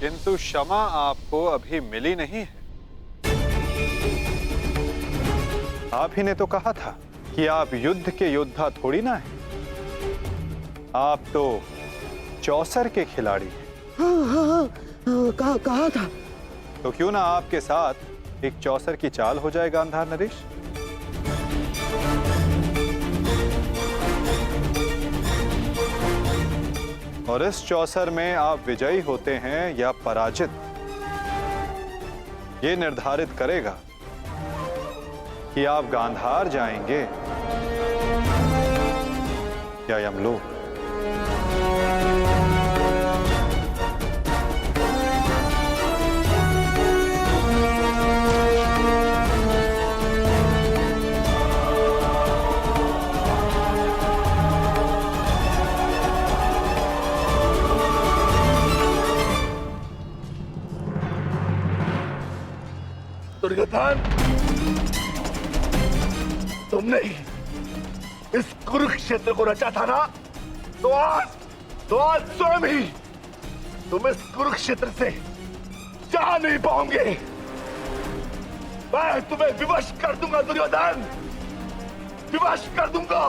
किंतु क्षमा आपको अभी मिली नहीं है। आप ही ने तो कहा था कि आप युद्ध के योद्धा थोड़ी ना हैं। आप तो चौसर के खिलाड़ी हैं। हाँ, कहा था। तो क्यों ना आपके साथ एक चौसर की चाल हो जाए गांधार नरेश। और इस चौसर में आप विजयी होते हैं या पराजित, ये निर्धारित करेगा कि आप गांधार जाएंगे या यमलोक। दुर्योधन, तुमने इस कुरुक्षेत्र को रचा था ना, तो आज स्वयं ही तुम इस कुरुक्षेत्र से जा नहीं पाओगे। मैं तुम्हें विवश कर दूंगा दुर्योधन, विवश कर दूंगा।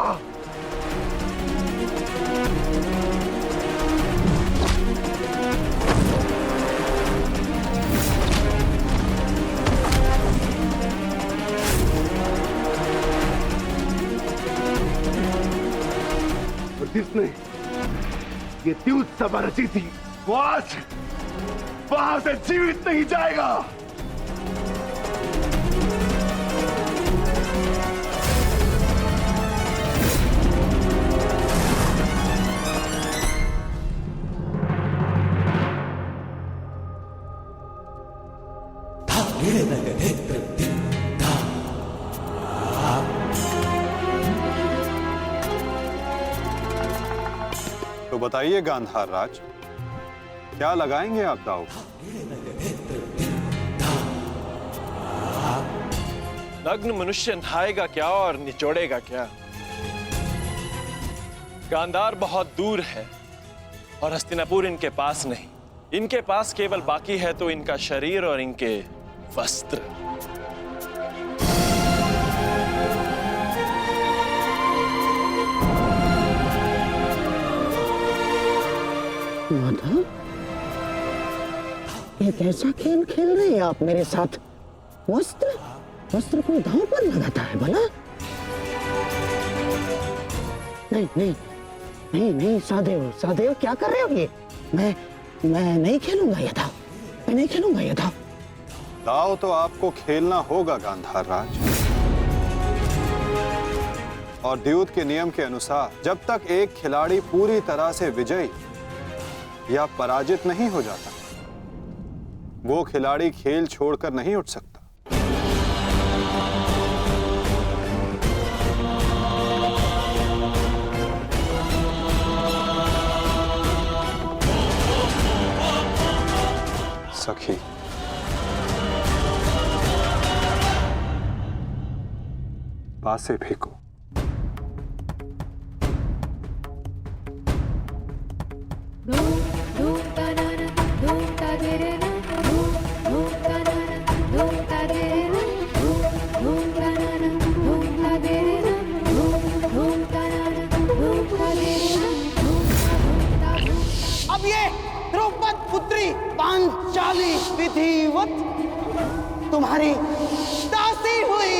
जिसने ये द्यूत सभा रची थी, वो आज वहां से जीवित नहीं जाएगा। तो बताइए गांधार राज, क्या लगाएंगे आप दांव? नग्न मनुष्य नहाएगा क्या और निचोड़ेगा क्या? गांधार बहुत दूर है और हस्तिनापुर इनके पास नहीं। इनके पास केवल बाकी है तो इनका शरीर और इनके वस्त्र। माधव, ये कैसा खेल खेल रहे हैं आप मेरे साथ? वस्त्र कोई दांव पर लगाता है भला? नहीं, सहदेव क्या कर रहे हो ये? मैं नहीं खेलूंगा ये दांव, मैं नहीं खेलूंगा ये दांव। दांव तो आपको खेलना होगा गांधार राज। और द्यूत के नियम के अनुसार जब तक एक खिलाड़ी पूरी तरह से विजयी या पराजित नहीं हो जाता, वो खिलाड़ी खेल छोड़कर नहीं उठ सकता। सखी, पासे फेंको। अब ये द्रौपद पुत्री पांचाली विधिवत तुम्हारी दासी हुई।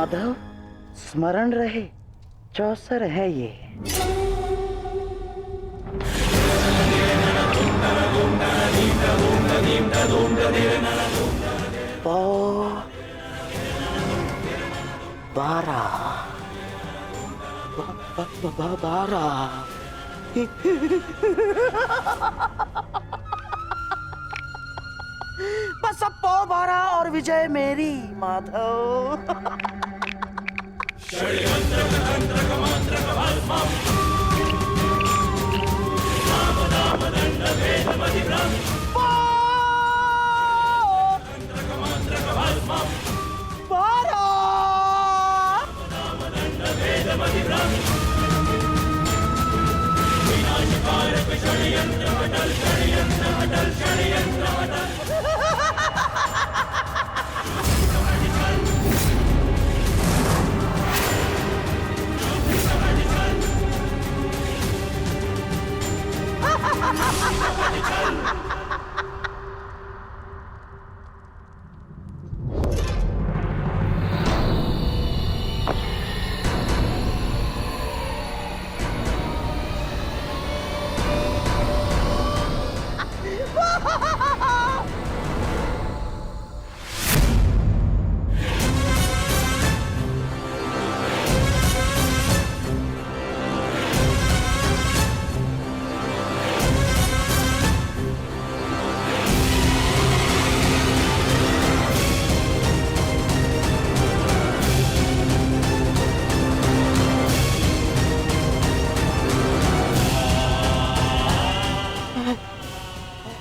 माधव, स्मरण रहे, चौसर है ये। पौ 12 बस अब पौ 12 और विजय मेरी माधव।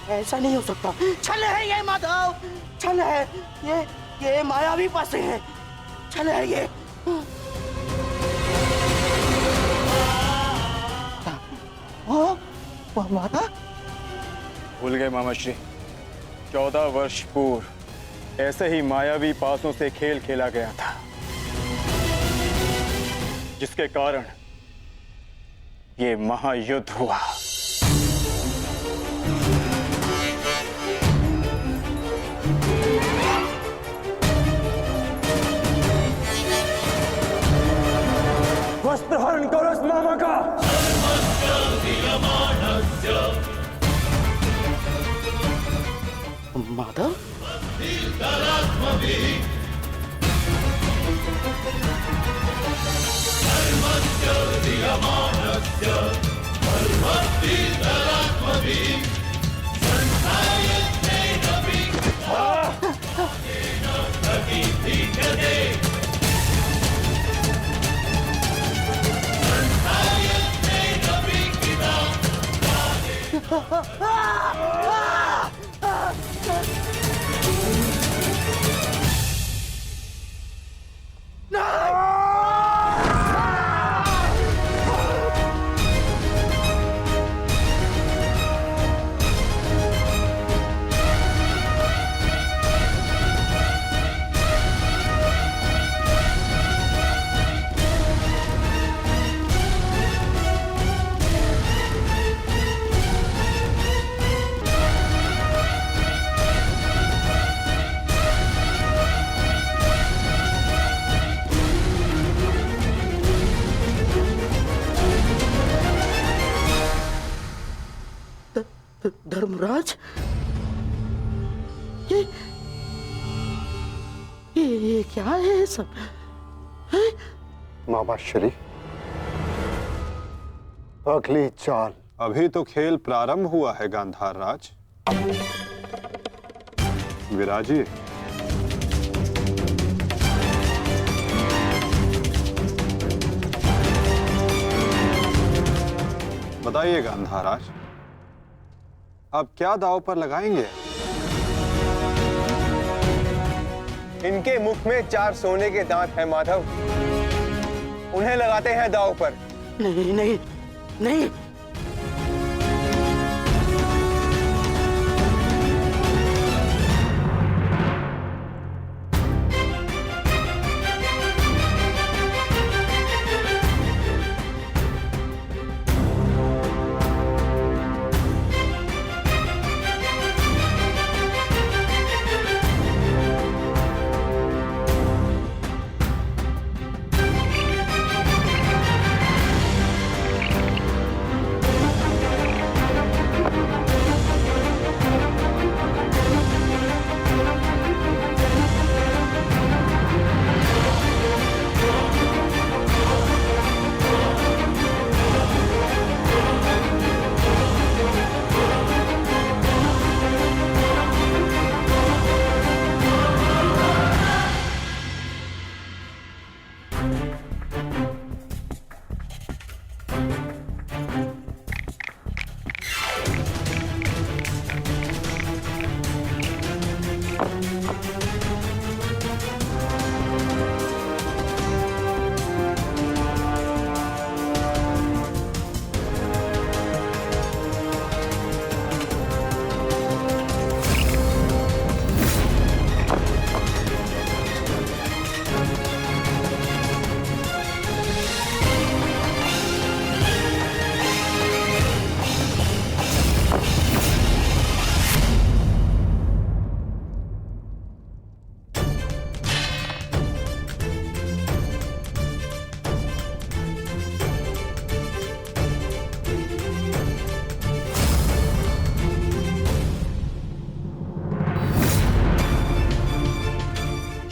ऐसा नहीं हो सकता। छल है ये माधव, छल है ये मायावी पासे है, छल है ये। माता भूल गए मामाश्री, 14 वर्ष पूर्व ऐसे ही मायावी पासों से खेल खेला गया था, जिसके कारण ये महायुद्ध हुआ। वस्त्रहरण करो इस मामा का। माधव, धर्मराज, ये क्या है सब? मामाश्री, अगली चाल। अभी तो खेल प्रारंभ हुआ है गांधार राज। विराजिए। बताइए गांधार राज, अब क्या दांव पर लगाएंगे? इनके मुख में 4 सोने के दांत हैं माधव, उन्हें लगाते हैं दांव पर। नहीं नहीं नहीं,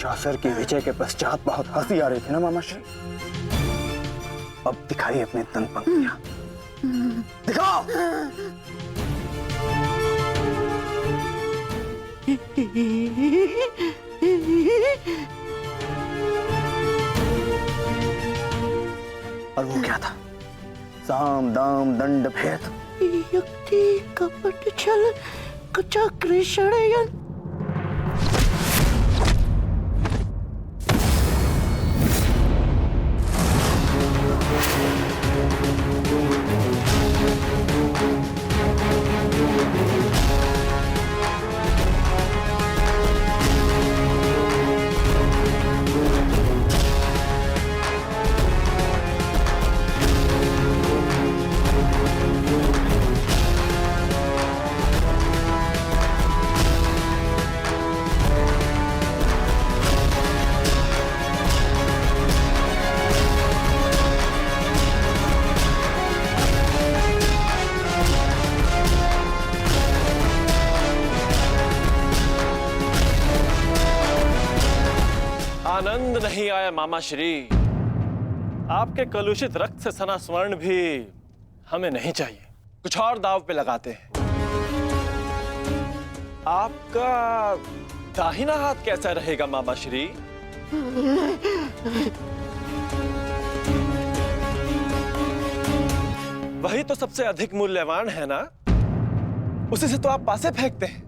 दुशासन की विजय के पश्चात बहुत हंसी आ रही थी ना मामाश्री, अब दिखाई अपने तन पंक्तियां, दिखाओ। और वो क्या था? साम दाम दंड भेद, युक्ति कपट छल कुचक्र षड्यंत्र। आनंद नहीं आया मामाश्री। आपके कलुषित रक्त से सना स्वर्ण भी हमें नहीं चाहिए। कुछ और दाव पे लगाते हैं। आपका दाहिना हाथ कैसा रहेगा मामाश्री? वही तो सबसे अधिक मूल्यवान है ना, उसी से तो आप पासे फेंकते हैं।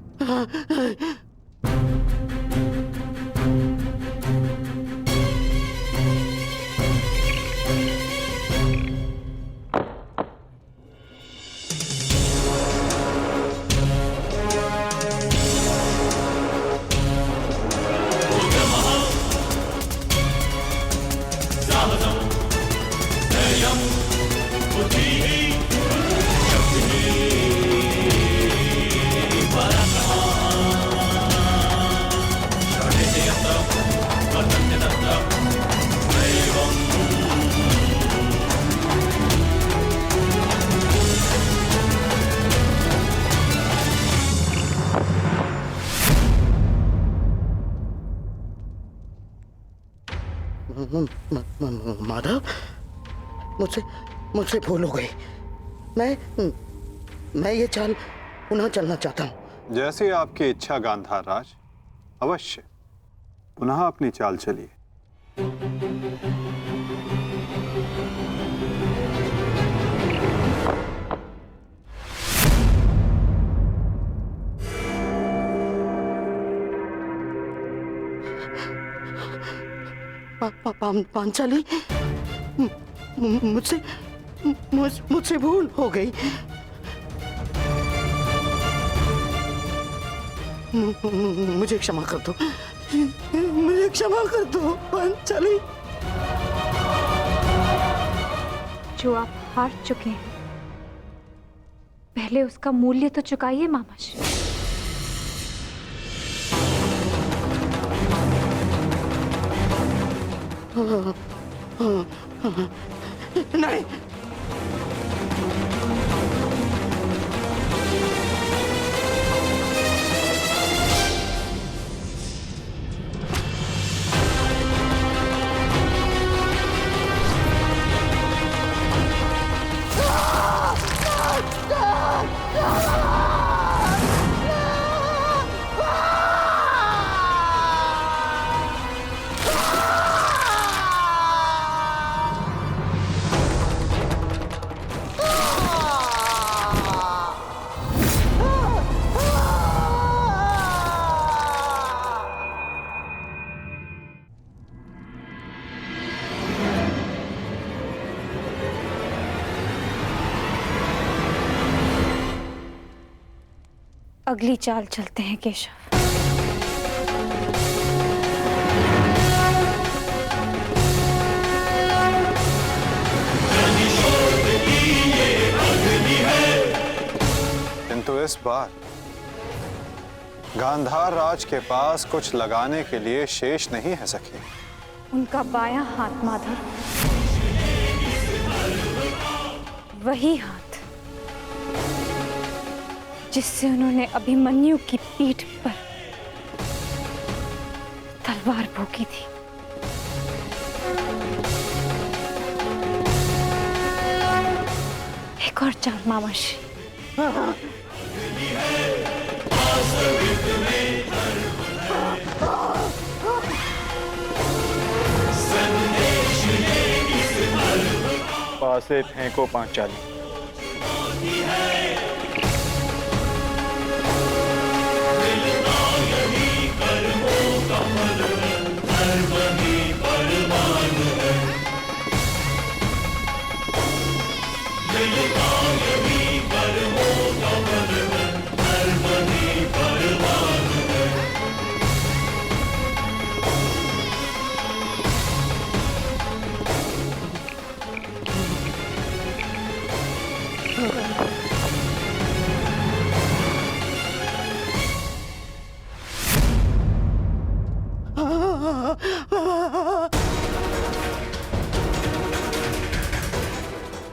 माधव, मुझसे भूल हो गई। मैं ये चाल पुनः चलना चाहता हूँ। जैसी आपकी इच्छा गांधार राज, अवश्य पुनः अपनी चाल चलिए। पांचाली, मुझसे भूल हो गई। मुझे क्षमा कर दो, मुझे क्षमा कर दो पांचाली। जो आप हार चुके हैं, पहले उसका मूल्य तो चुकाइए मामाश्री। नहीं, अगली चाल चलते हैं केशव। किंतु इस बार गांधार राज के पास कुछ लगाने के लिए शेष नहीं है सखी। उनका बायां हाथ माधव, वही हाथ जिससे उन्होंने अभिमन्यु की पीठ पर तलवार भोगी थी। एक और चाल मामाश्री। पासे फेंको पांचाली।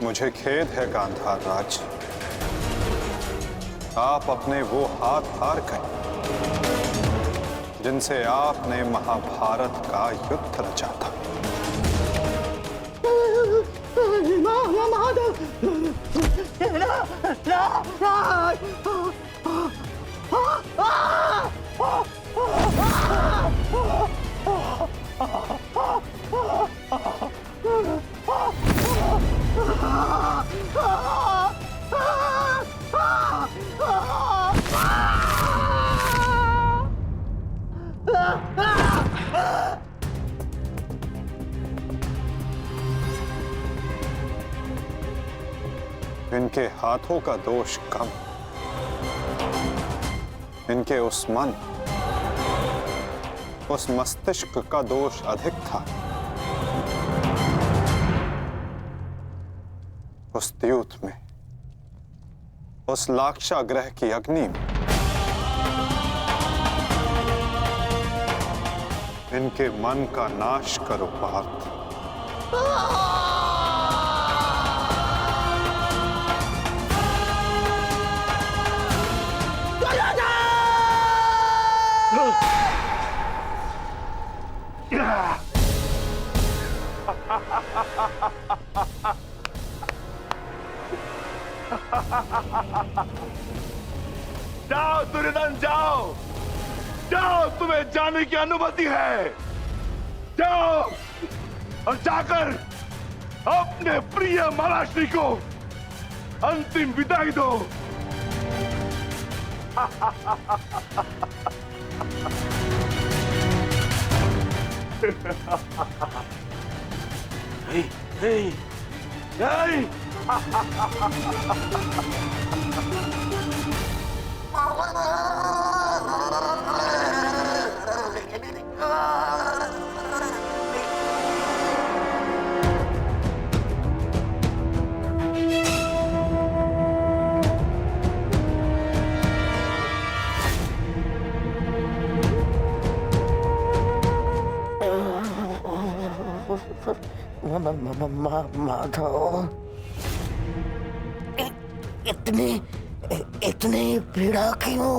मुझे खेद है गांधार राज, आप अपने वो हाथ हार गए जिनसे आपने महाभारत का युद्ध रचा था। इनके हाथों का दोष कम, इनके उस मन, उस मस्तिष्क का दोष अधिक था। उस द्यूत में, उस लाक्षागृह की अग्नि में इनके मन का नाश करो पार्थ। जाओ दुर्योधन, जाओ जाओ, तुम्हें जाने की अनुमति है। जाओ और जाकर अपने प्रिय महाराष्ट्री को अंतिम विदाई दो। नहीं, नहीं। माधव, इतनी पीड़ा क्यों?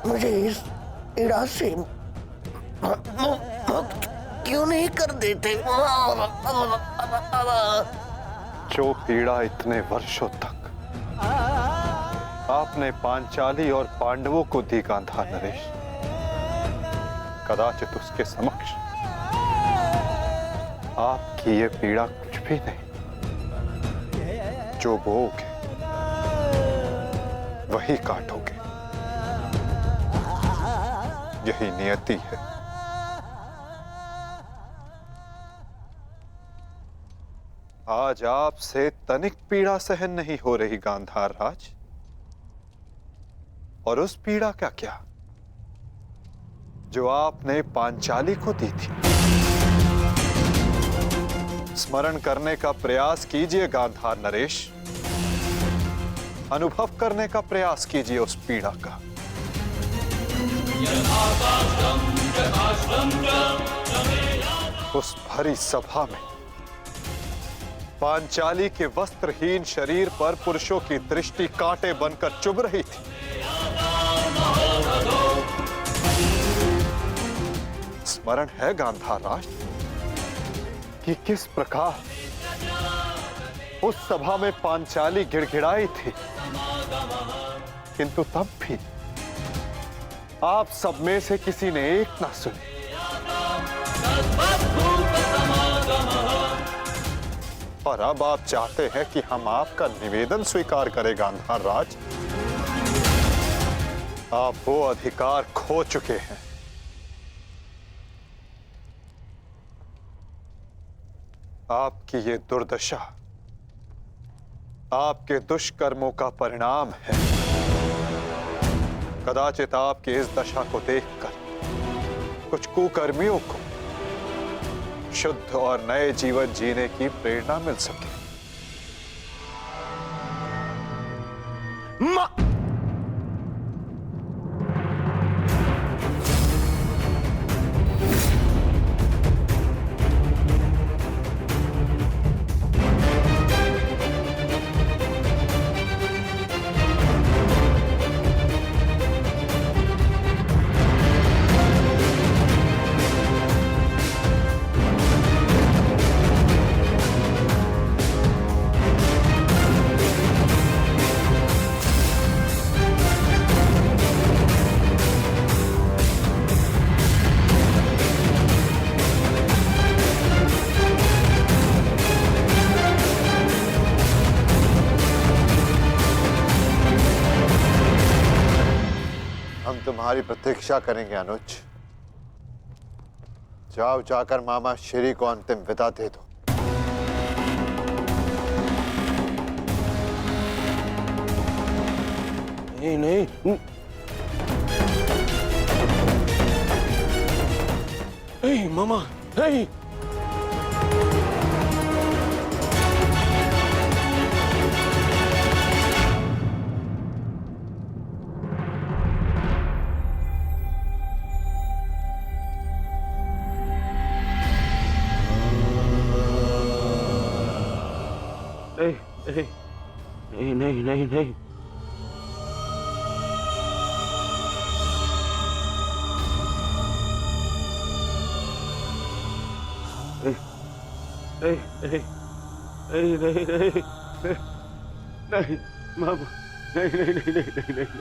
मुझे इस पीड़ा से मुक्त क्यों नहीं कर देते? जो पीड़ा इतने वर्षों तक आपने पांचाली और पांडवों को दी गांधार नरेश, कदाचित उसके समक्ष आपकी ये पीड़ा कुछ भी नहीं। जो बोओगे वही काटोगे, यही नियति है। आज आपसे तनिक पीड़ा सहन नहीं हो रही गांधार राज, और उस पीड़ा का क्या जो आपने पांचाली को दी थी। स्मरण करने का प्रयास कीजिए गांधार नरेश, अनुभव करने का प्रयास कीजिए उस पीड़ा का। उस भरी सभा में पांचाली के वस्त्रहीन शरीर पर पुरुषों की दृष्टि कांटे बनकर चुभ रही थी। स्मरण है गांधार राज कि किस प्रकार उस सभा में पांचाली गिड़गिड़ाई थी, किंतु तब भी आप सब में से किसी ने एक ना सुनी। और अब आप चाहते हैं कि हम आपका निवेदन स्वीकार करें गांधार राज। आप वो अधिकार खो चुके हैं। आपकी ये दुर्दशा आपके दुष्कर्मों का परिणाम है। कदाचित आपकी इस दशा को देखकर कुछ कुकर्मियों को शुद्ध और नए जीवन जीने की प्रेरणा मिल सके। तुम्हारी प्रतीक्षा करेंगे अनुज। जाओ, जाकर मामा श्री को अंतिम विदा दे दो। नहीं नहीं नहीं मामा, नहीं। नहीं नहीं नहीं नहीं नहीं नहीं नहीं नहीं मामा, नहीं नहीं नहीं नहीं नहीं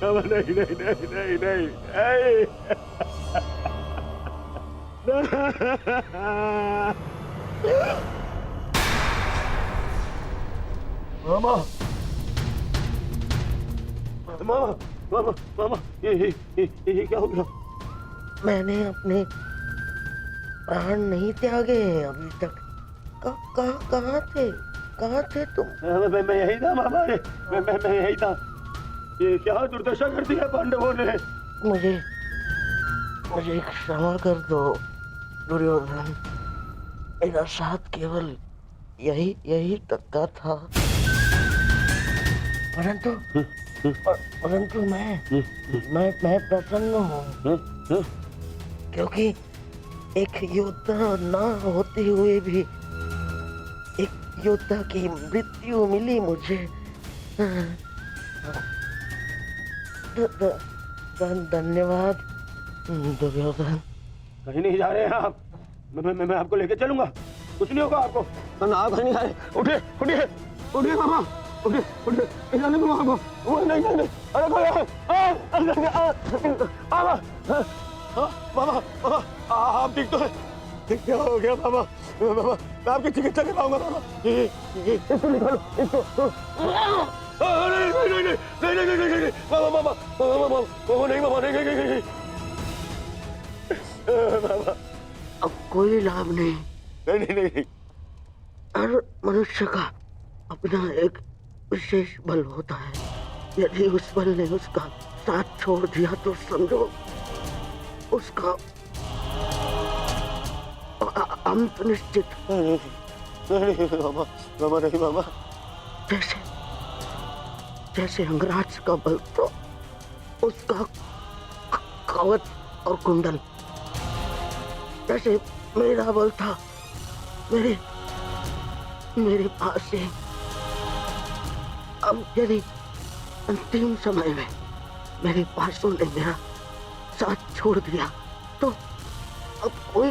मामा, नहीं नहीं नहीं नहीं नहीं मामा, मामा, मामा, मामा, ये क्या हो गया? मैंने अपने प्राण नहीं त्यागे हैं अभी तक। कहाँ थे तुम? मैं यही था मामा, मैं यही था। ये क्या दुर्दशा कर दी है पांडवों ने? मुझे क्षमा कर दो दुर्योधन। मेरा साथ केवल यही तक का था, परंतु मैं प्रसन्न हूँ, क्योंकि एक योद्धा ना होते हुए भी एक योद्धा की मृत्यु मिली मुझे। धन्यवाद दुर्योधन। कहीं नहीं जा रहे हैं आप। मैं आपको लेके चलूंगा, कुछ नहीं होगा आपको। आप कहीं नहीं जा रहे। उठिए उठिए उठिए मामा, उठिए जाने दो मामा को। नहीं नहीं, अरे मामा, आप ठीक तो है? क्या हो गया मामा? मामा, मैं आपकी चिकित्सा कराऊंगा मामा। इसको निकालो, इसको। नहीं मामा, नहीं। अब कोई लाभ नहीं। नहीं। हर मनुष्य का अपना एक विशेष बल होता है। यदि उस बल ने उसका साथ छोड़ दिया तो समझो उसका अंत निश्चित। नहीं मामा। जैसे अंगराज का बल तो उसका कवच और कुंडल, जैसे मेरा बल था मेरे पास से। अब यदि अंतिम समय में मेरे पासों ने मेरा साथ छोड़ दिया तो अब कोई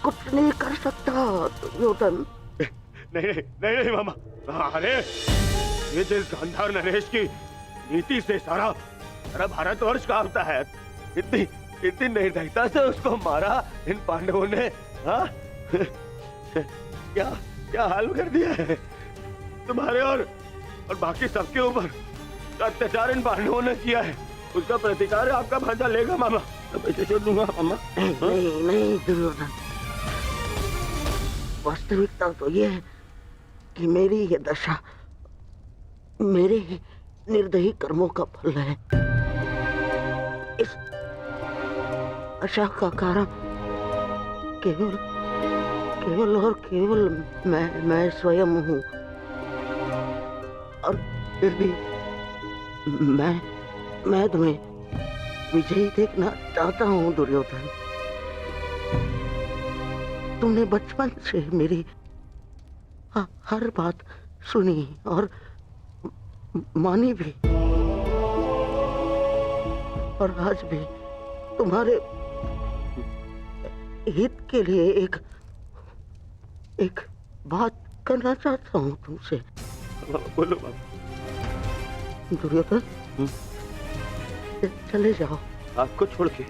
कुछ नहीं कर सकता दुर्योधन। नहीं नहीं नहीं नहीं मामा। अरे ये जिस गांधार नरेश की नीति से सारा सारा भारतवर्ष कांपता है, इतनी इतनी निर्दयता से उसको मारा इन पांडवों ने। हाँ क्या क्या हाल कर दिया है तुम्हारे और बाकी सबके ऊपर। अत्याचार इन पांडवों ने किया है, उसका प्रतिकार आपका भांजा लेगा मामा। मैं इसे छोड़ दूंगा मामा। नहीं नहीं दुर्योधन, वास्तविकता तो ये है कि मेरी ये दशा मेरे ही निर्दयी कर्मों का फल है। इस आशा का कारण केवल केवल और केवल मैं स्वयं हूँ। और फिर भी मैं तुम्हें विजयी देखना चाहता हूँ दुर्योधन। तुमने बचपन से मेरी हर बात सुनी और मानी भी, और आज भी तुम्हारे हित के लिए एक बात करना चाहता हूँ तुमसे। बोलो बाबा। दुर्योधन चले जाओ। आपको छोड़ के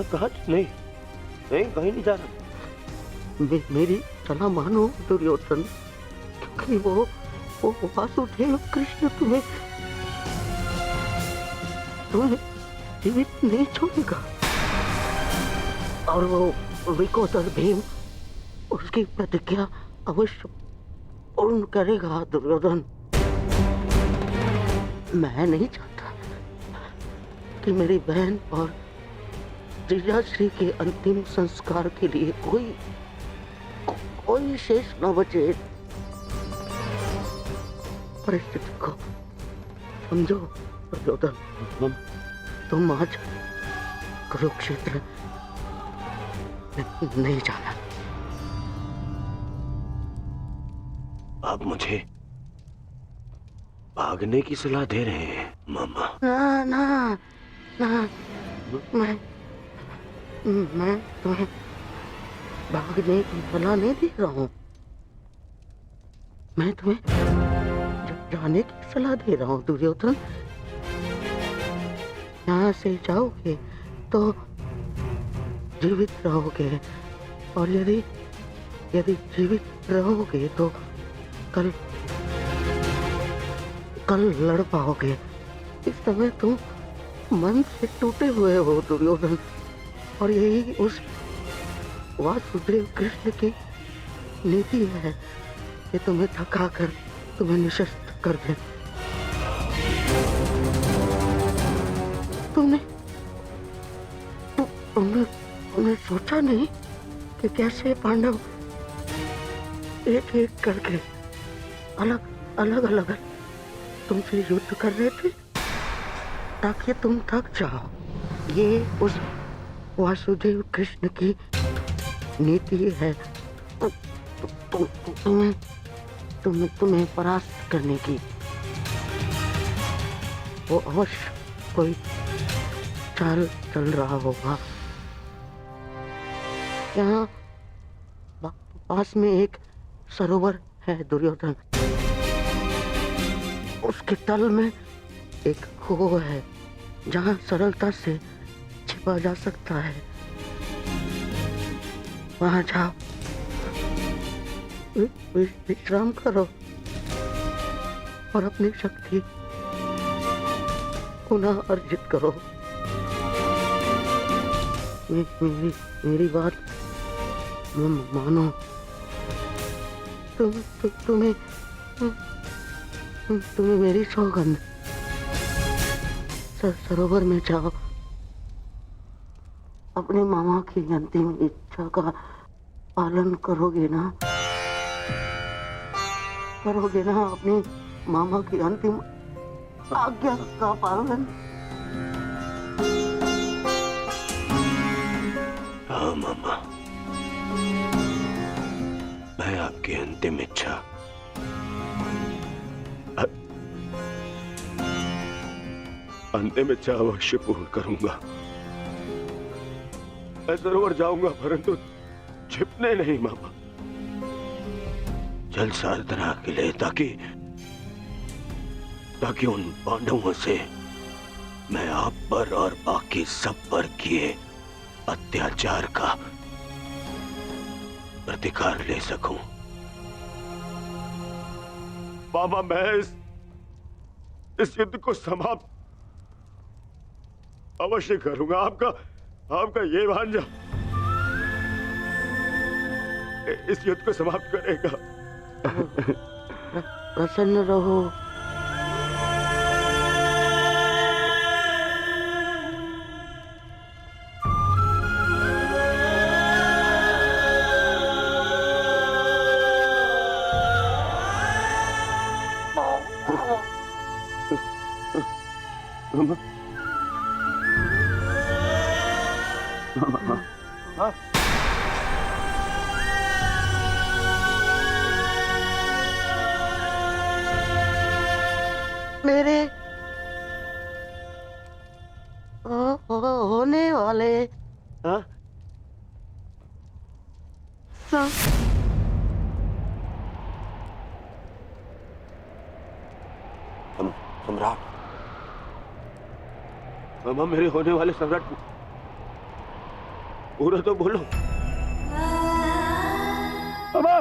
कहाँ? नहीं नहीं, कहीं नहीं जा रहा। मेरी सलाह मानो दुर्योधन, क्योंकि वो वासुदेव कृष्ण तुम्हें जीवित नहीं छोड़ेगा, और वो विकोदर भीम उसकी प्रतिज्ञा अवश्य पूर्ण करेगा दुर्योधन। मैं नहीं चाहता कि मेरी बहन और जीजाश्री के अंतिम संस्कार के लिए कोई शेष न बचे। परिस्थिति को समझो दुर्योधन। तुम आज कुरुक्षेत्र नहीं जाना। आप मुझे भागने की सलाह दे रहे हैं मामा? ना ना ना, मैं तुम्हें भागने की सलाह नहीं दे रहा हूँ। मैं तुम्हें जाने की सलाह दे रहा हूँ दुर्योधन। यहाँ से जाओगे तो जीवित रहोगे, और यदि जीवित रहोगे तो कल लड़ पाओगे। इस समय तुम मन से टूटे हुए हो दुर्योधन, और यही उस वासुदेव कृष्ण की नीति है कि तुम्हें थकाकर तुम्हें निशस्त्र कर दे। तुमने सोचा नहीं कि कैसे पांडव एक एक करके अलग तुमसे युद्ध कर रहे थे ताकि तुम थक जाओ। ये उस वासुदेव कृष्ण की नीति है तुम्हें परास्त करने की। वो अवश्य कोई चाल चल रहा होगा। यहाँ पास में एक सरोवर है दुर्योधन, उसके तल में एक कुआं है जहाँ सरलता से छिपा जा सकता है। वहाँ जाओ, विश्राम करो और अपनी शक्ति पुनः अर्जित करो। मेरी बात मानो। तुम्हें मेरी सौगंध। सरोवर में जाओ, अपने मामा की अंतिम इच्छा का पालन करोगे ना? अपनी मामा की अंतिम आज्ञा का पालन? हाँ मामा, मैं आपकी अंतिम इच्छा अंतिम इच्छा अवश्य पूर्ण करूंगा। मैं सरोवर जाऊंगा परंतु छिपने नहीं मामा, जल साधना के लिए, ताकि उन पांडवों से मैं आप पर और बाकी सब पर किए अत्याचार का प्रतिकार ले सकूं। मामा, मैं इस युद्ध को समाप्त अवश्य करूंगा। आपका ये भांजा इस युद्ध को समाप्त करेगा। प्रसन्न रहो। मेरे होने वाले सम्राट, मामा, मेरे होने वाले सम्राट पूरा तो बोलो। मामा,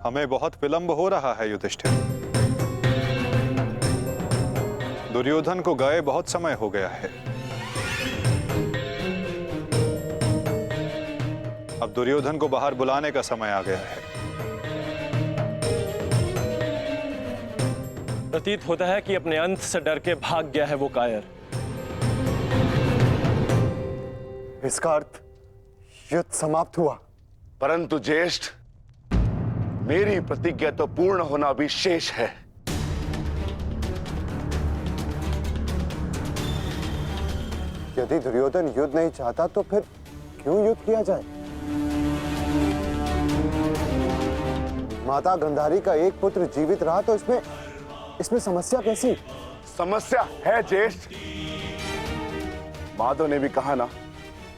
हमें बहुत विलंब हो रहा है युधिष्ठिर। दुर्योधन को गए बहुत समय हो गया है। अब दुर्योधन को बाहर बुलाने का समय आ गया है। प्रतीत होता है कि अपने अंत से डर के भाग गया है वो कायर। इसका अर्थ युद्ध समाप्त हुआ। परंतु ज्येष्ठ, मेरी प्रतिज्ञा तो पूर्ण होना भी शेष है। यदि दुर्योधन युद्ध नहीं चाहता तो फिर क्यों युद्ध किया जाए? माता गांधारी का एक पुत्र जीवित रहा तो इसमें समस्या कैसी? समस्या है ज्येष्ठ। माधव ने भी कहा ना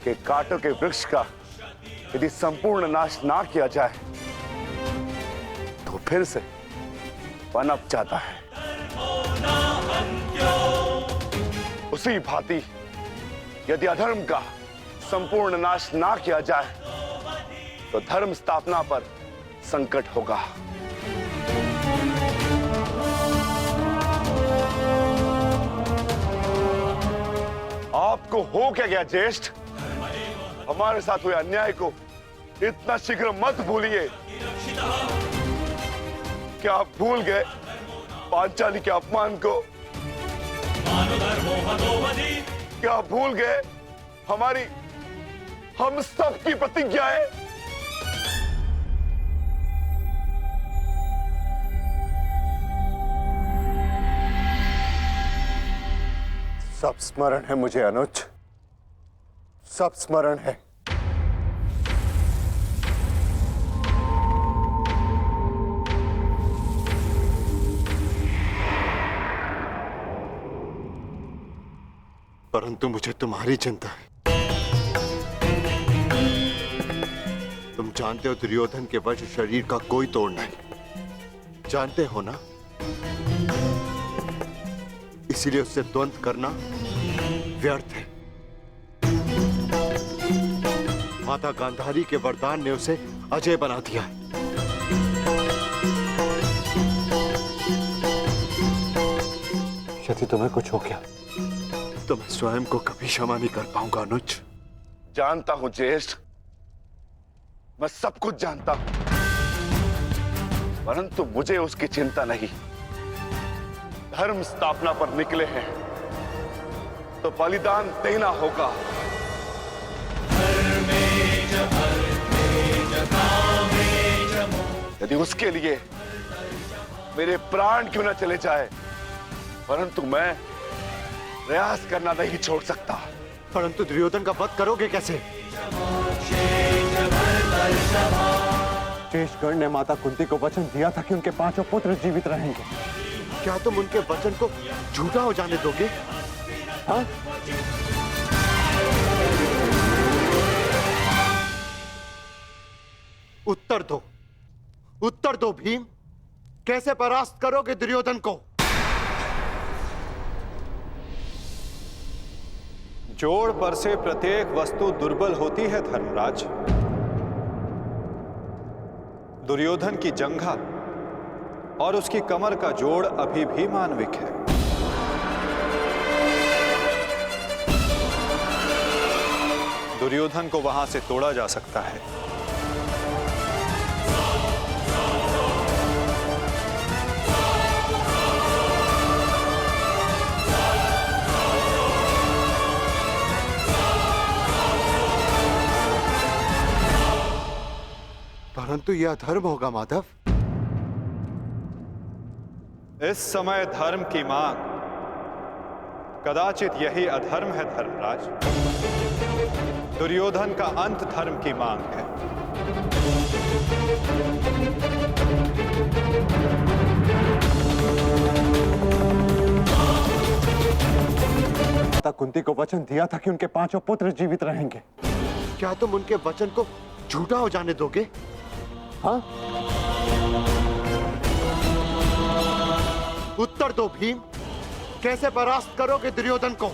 कि कांटों के वृक्ष का यदि संपूर्ण नाश ना किया जाए तो फिर से पनप जाता है। उसी भांति यदि अधर्म का संपूर्ण नाश ना किया जाए तो धर्म स्थापना पर संकट होगा। आपको हो क्या गया ज्येष्ठ? हमारे साथ हुए अन्याय को इतना शीघ्र मत भूलिए। क्या आप भूल गए पांचाली के अपमान को? क्या आप भूल गए हम सब की प्रतिज्ञाएं? सब स्मरण है मुझे अनुज, सब स्मरण है। परंतु मुझे तुम्हारी चिंता है। तुम जानते हो दुर्योधन के वश शरीर का कोई तोड़ नहीं, जानते हो ना? इसीलिए उससे द्वंद्व करना व्यर्थ है। माता गांधारी के वरदान ने उसे अजय बना दिया है। यदि तुम्हें कुछ हो गया तो मैं स्वयं को कभी क्षमा नहीं कर पाऊंगा अनुज। जानता हूं ज्येष्ठ, मैं सब कुछ जानता हूं, परंतु मुझे उसकी चिंता नहीं। धर्म स्थापना पर निकले हैं तो बलिदान देना होगा। यदि उसके लिए मेरे प्राण क्यों न चले जाए, परंतु मैं प्रयास करना नहीं छोड़ सकता। परंतु दुर्योधन का वध करोगे कैसे? शेषगढ़ ने माता कुंती को वचन दिया था कि उनके 5 पुत्र जीवित रहेंगे। क्या तुम उनके वचन को झूठा हो जाने दोगे? हाँ? उत्तर दो, उत्तर दो भीम, कैसे परास्त करोगे दुर्योधन को? जोड़ पर से प्रत्येक वस्तु दुर्बल होती है धर्मराज। दुर्योधन की जंघा और उसकी कमर का जोड़ अभी भी मानविक है। दुर्योधन को वहां से तोड़ा जा सकता है। परंतु यह अधर्म होगा माधव। इस समय धर्म की मांग, कदाचित यही अधर्म है धर्मराज। दुर्योधन का अंत धर्म की मांग है। माता कुंती को वचन दिया था कि उनके 5 पुत्र जीवित रहेंगे। क्या तुम उनके वचन को झूठा हो जाने दोगे? हाँ? उत्तर दो भीम, कैसे परास्त करोगे दुर्योधन को?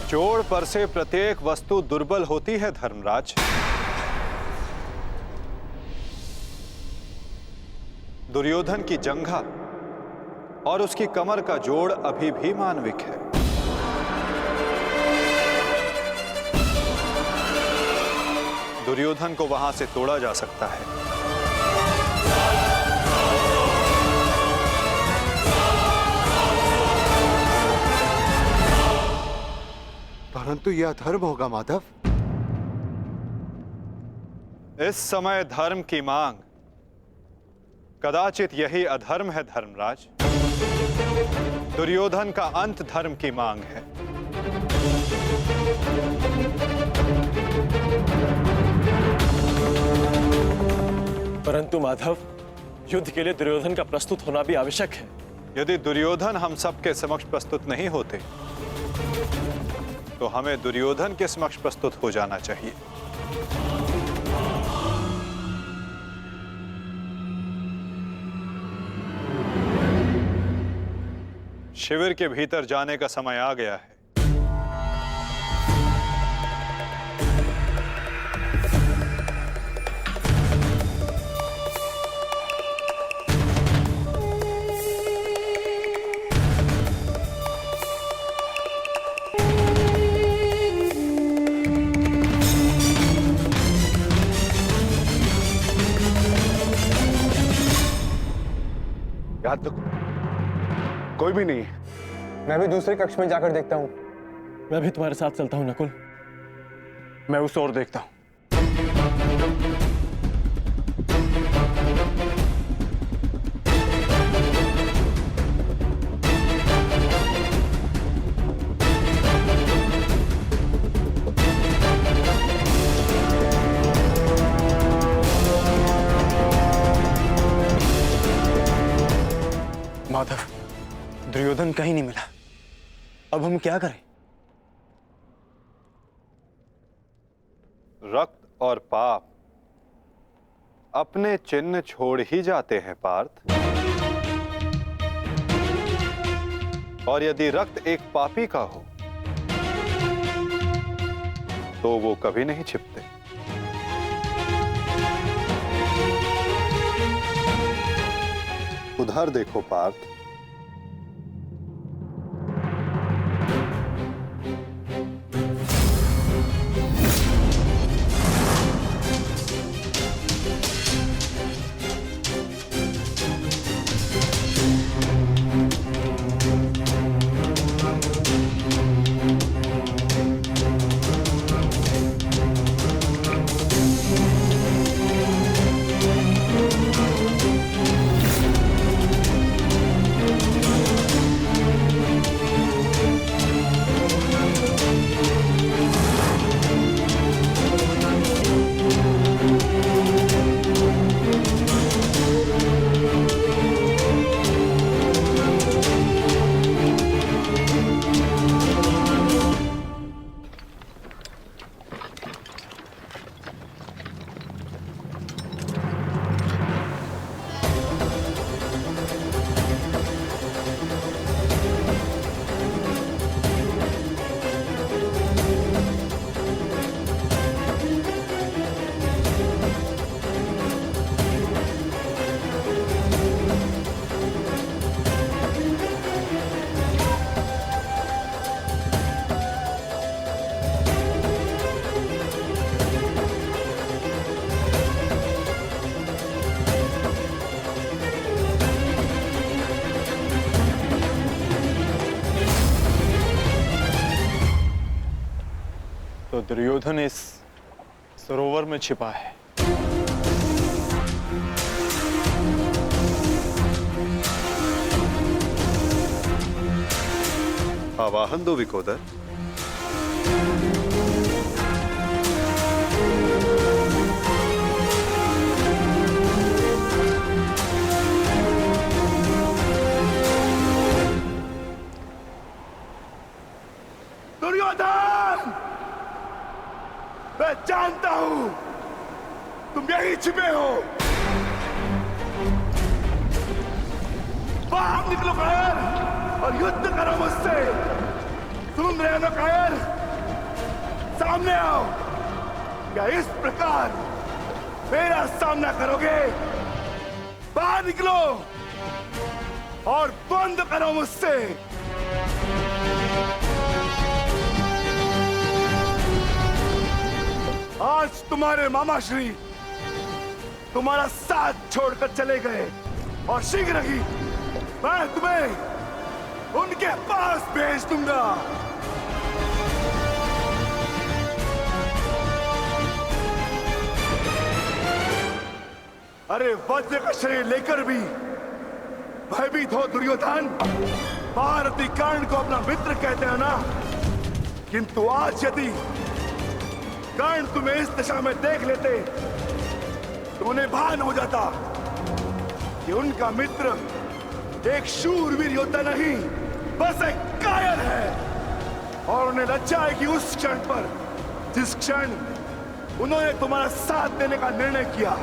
जोड़ पर से प्रत्येक वस्तु दुर्बल होती है धर्मराज। दुर्योधन की जंघा और उसकी कमर का जोड़ अभी भी मानविक है। दुर्योधन को वहां से तोड़ा जा सकता है। परंतु यह अधर्म होगा माधव। इस समय धर्म की मांग, कदाचित यही अधर्म है धर्मराज। दुर्योधन का अंत धर्म की मांग है। परंतु माधव, युद्ध के लिए दुर्योधन का प्रस्तुत होना भी आवश्यक है। यदि दुर्योधन हम सबके समक्ष प्रस्तुत नहीं होते तो हमें दुर्योधन के समक्ष प्रस्तुत हो जाना चाहिए। शिविर के भीतर जाने का समय आ गया है। याद तो कोई भी नहीं है। मैं भी दूसरे कक्ष में जाकर देखता हूँ। मैं भी तुम्हारे साथ चलता हूं नकुल। मैं उस ओर देखता हूँ। माधव, दुर्योधन कहीं नहीं मिला। अब हम क्या करें? रक्त और पाप अपने चिन्ह छोड़ ही जाते हैं पार्थ। और यदि रक्त एक पापी का हो तो वो कभी नहीं छिपते। उधर देखो पार्थ, तो दुर्योधन इस सरोवर में छिपा है। आवाहन दो विकोदर। दुर्योधन, मैं जानता हूं तुम यहीं छिपे हो। बाहर निकलो कायर और युद्ध करो मुझसे। सुन रहे हो ना कायर, सामने आओ। क्या इस प्रकार मेरा सामना करोगे? बाहर निकलो और बंद करो मुझसे। आज तुम्हारे मामा श्री तुम्हारा साथ छोड़कर चले गए और शीघ्र ही मैं तुम्हें उनके पास भेज दूंगा। अरे वज्र का शरीर लेकर भी भयभीत हो दुर्योधन। महारथी कर्ण को अपना मित्र कहते हैं ना, किंतु आज यदि कर्ण तुम्हें इस दशा में देख लेते तो उन्हें भान हो जाता कि उनका मित्र एक शूरवीर योद्धा नहीं, बस एक कायर है। और उन्हें लज्जा आएगी उस क्षण पर जिस क्षण उन्होंने तुम्हारा साथ देने का निर्णय किया।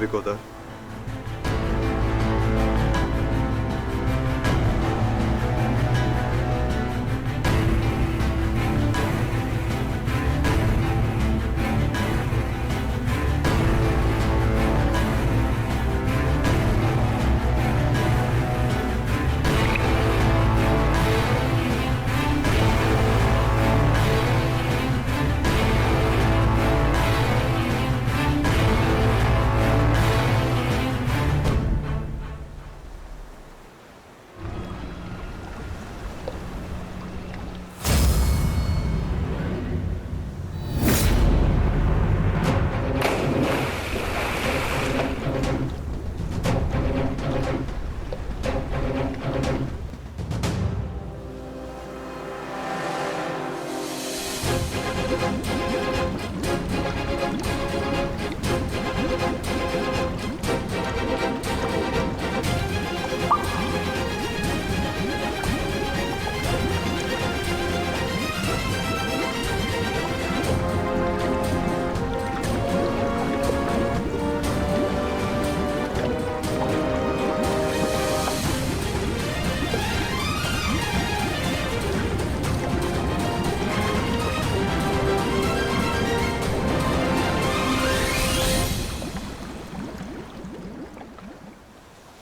विकोदर,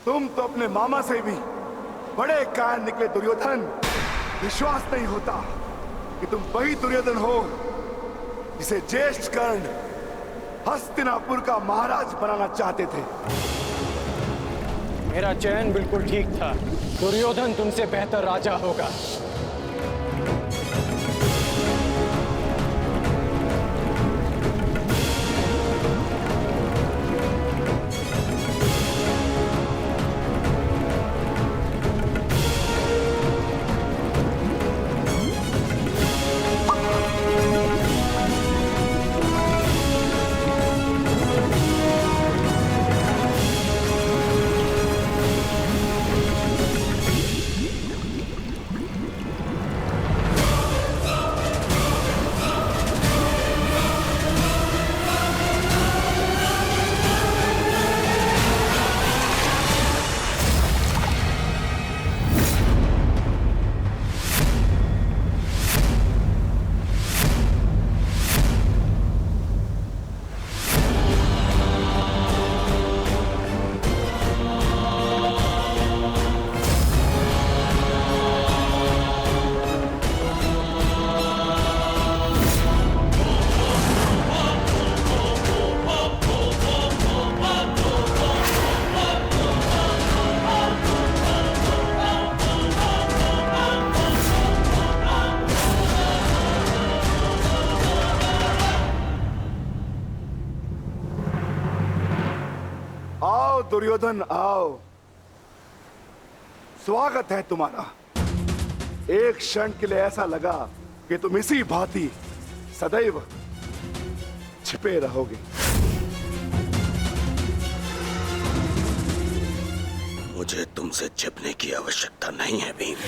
तुम तो अपने मामा से भी बड़े कायर निकले दुर्योधन। विश्वास नहीं होता कि तुम वही दुर्योधन हो जिसे ज्येष्ठ कर्ण हस्तिनापुर का महाराज बनाना चाहते थे। मेरा चयन बिल्कुल ठीक था। दुर्योधन तुमसे बेहतर राजा होगा। आओ दुर्योधन आओ, स्वागत है तुम्हारा। एक क्षण के लिए ऐसा लगा कि तुम इसी भांति सदैव छिपे रहोगे। मुझे तुमसे छिपने की आवश्यकता नहीं है भीम,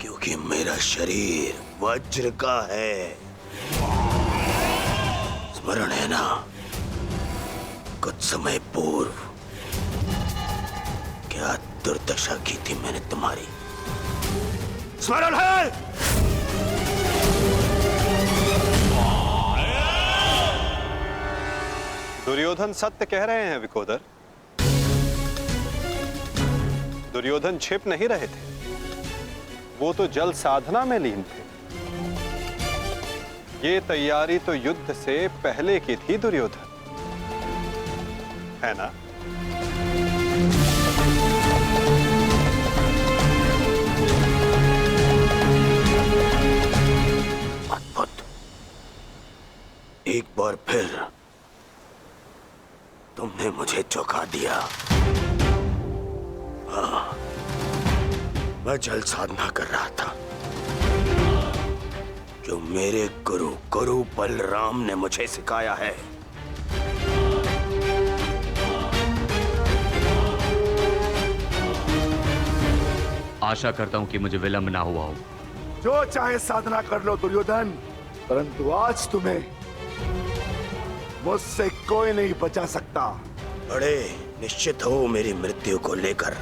क्योंकि मेरा शरीर वज्र का है। स्मरण है ना, कुछ समय पूर्व क्या दुर्दशा की थी मैंने तुम्हारी? स्मरण है? दुर्योधन सत्य कह रहे हैं विकोदर। दुर्योधन छिप नहीं रहे थे, वो तो जल साधना में लीन थे। ये तैयारी तो युद्ध से पहले की थी दुर्योधन, है ना? अद्भुत। एक बार फिर तुमने मुझे चौंका दिया। हाँ, मैं जल साधना कर रहा था जो मेरे गुरु बलराम ने मुझे सिखाया है। आशा करता हूं कि मुझे विलंब ना हुआ हो। जो चाहे साधना कर लो दुर्योधन, परंतु आज तुम्हें मुझसे कोई नहीं बचा सकता। बड़े निश्चित हो मेरी मृत्यु को लेकर।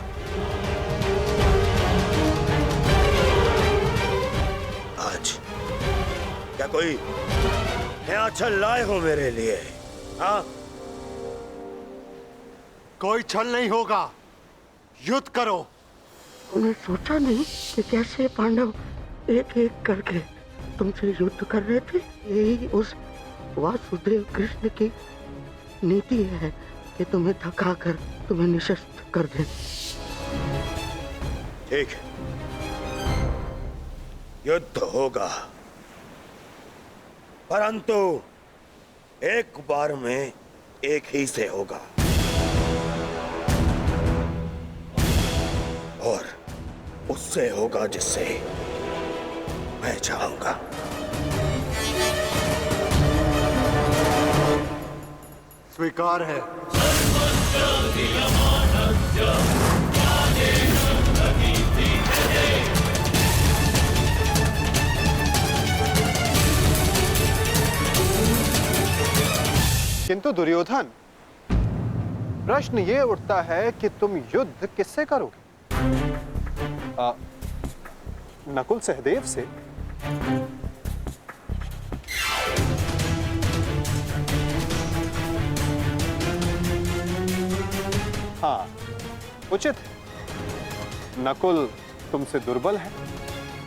आज क्या कोई नया छल लाए हो मेरे लिए? हाँ, कोई छल नहीं होगा, युद्ध करो। उन्हें सोचा नहीं कि कैसे पांडव एक एक करके तुमसे युद्ध कर रहे थे। यही उस वासुदेव कृष्ण की नीति है कि तुम्हें थकाकर तुम्हें निशस्त्र कर दे। ठीक है, युद्ध होगा, परंतु एक बार में एक ही से होगा, और उससे होगा जिससे मैं चाहूंगा। स्वीकार है। किंतु दुर्योधन, प्रश्न ये उठता है कि तुम युद्ध किससे करोगे? नकुल सहदेव से? उचित है। नकुल तुमसे दुर्बल है,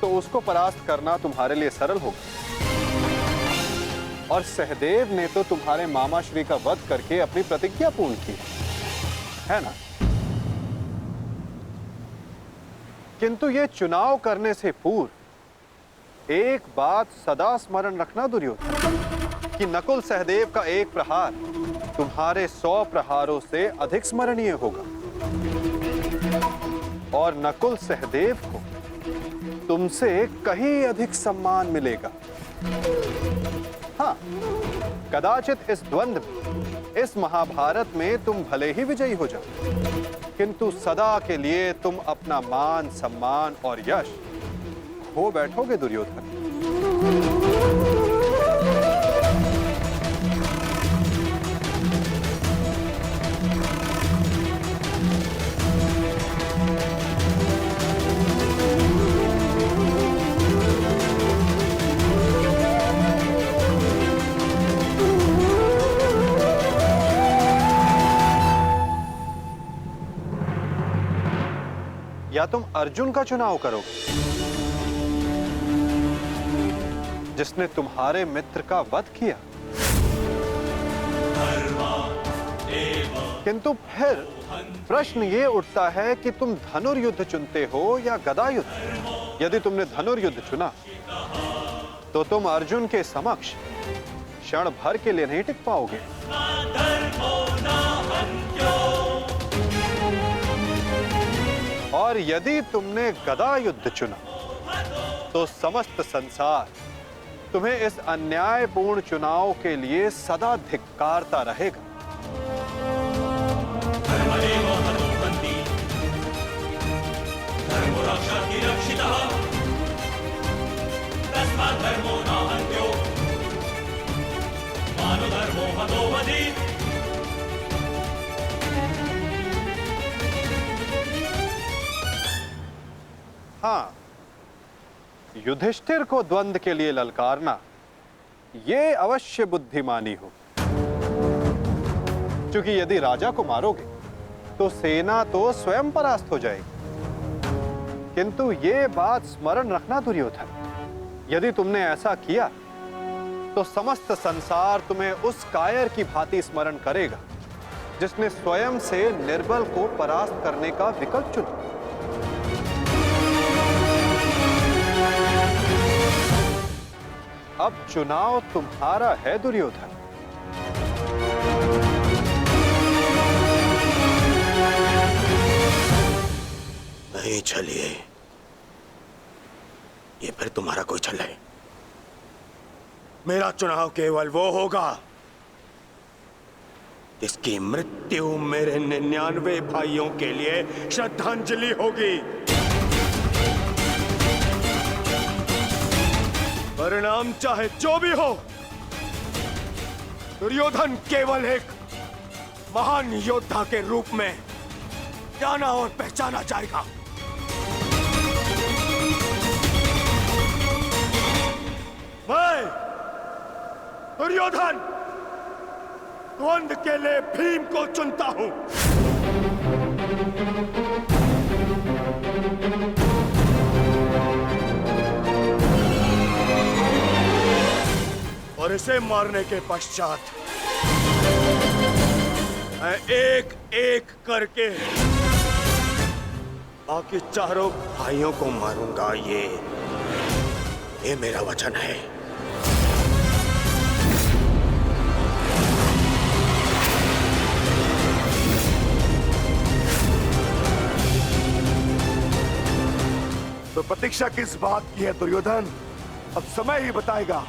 तो उसको परास्त करना तुम्हारे लिए सरल होगा। और सहदेव ने तो तुम्हारे मामा श्री का वध करके अपनी प्रतिज्ञा पूर्ण की है ना? किंतु ये चुनाव करने से पूर्व एक बात सदा स्मरण रखना दुर्योधन, कि नकुल सहदेव का एक प्रहार तुम्हारे 100 प्रहारों से अधिक स्मरणीय होगा, और नकुल सहदेव को तुमसे कहीं अधिक सम्मान मिलेगा। हाँ, कदाचित इस द्वंद्व में, इस महाभारत में तुम भले ही विजयी हो जाओ, किंतु सदा के लिए तुम अपना मान, सम्मान और यश खो बैठोगे दुर्योधन। या तुम अर्जुन का चुनाव करोगे, जिसने तुम्हारे मित्र का वध किया, किंतु फिर प्रश्न ये उठता है कि तुम धनुर्युद्ध चुनते हो या गदा युद्ध। यदि तुमने धनुर्युद्ध चुना तो तुम अर्जुन के समक्ष क्षण भर के लिए नहीं टिक पाओगे। और यदि तुमने गदा युद्ध चुना तो समस्त संसार तुम्हें इस अन्यायपूर्ण चुनाव के लिए सदा धिक्कारता रहेगा। हाँ, युधिष्ठिर को द्वंद्व के लिए ललकारना ये अवश्य बुद्धिमानी हो, क्योंकि यदि राजा को मारोगे तो सेना तो स्वयं परास्त हो जाएगी। किंतु ये बात स्मरण रखना दुर्योधन, यदि तुमने ऐसा किया तो समस्त संसार तुम्हें उस कायर की भांति स्मरण करेगा जिसने स्वयं से निर्बल को परास्त करने का विकल्प चुना। अब चुनाव तुम्हारा है दुर्योधन। नहीं चलिए, ये फिर तुम्हारा कोई छल है। मेरा चुनाव केवल वो होगा जिसकी मृत्यु मेरे 99 भाइयों के लिए श्रद्धांजलि होगी। परिणाम चाहे जो भी हो, दुर्योधन केवल एक महान योद्धा के रूप में जाना और पहचाना जाएगा। मैं दुर्योधन द्वंद्व के लिए भीम को चुनता हूं। और इसे मारने के पश्चात मैं एक एक करके बाकी चारों भाइयों को मारूंगा। ये मेरा वचन है। तो प्रतीक्षा किस बात की है दुर्योधन? अब समय ही बताएगा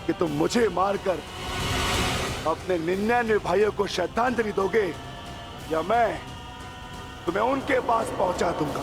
कि तुम मुझे मारकर अपने 99 भाइयों को श्रद्धांजलि दोगे या मैं तुम्हें उनके पास पहुंचा दूंगा।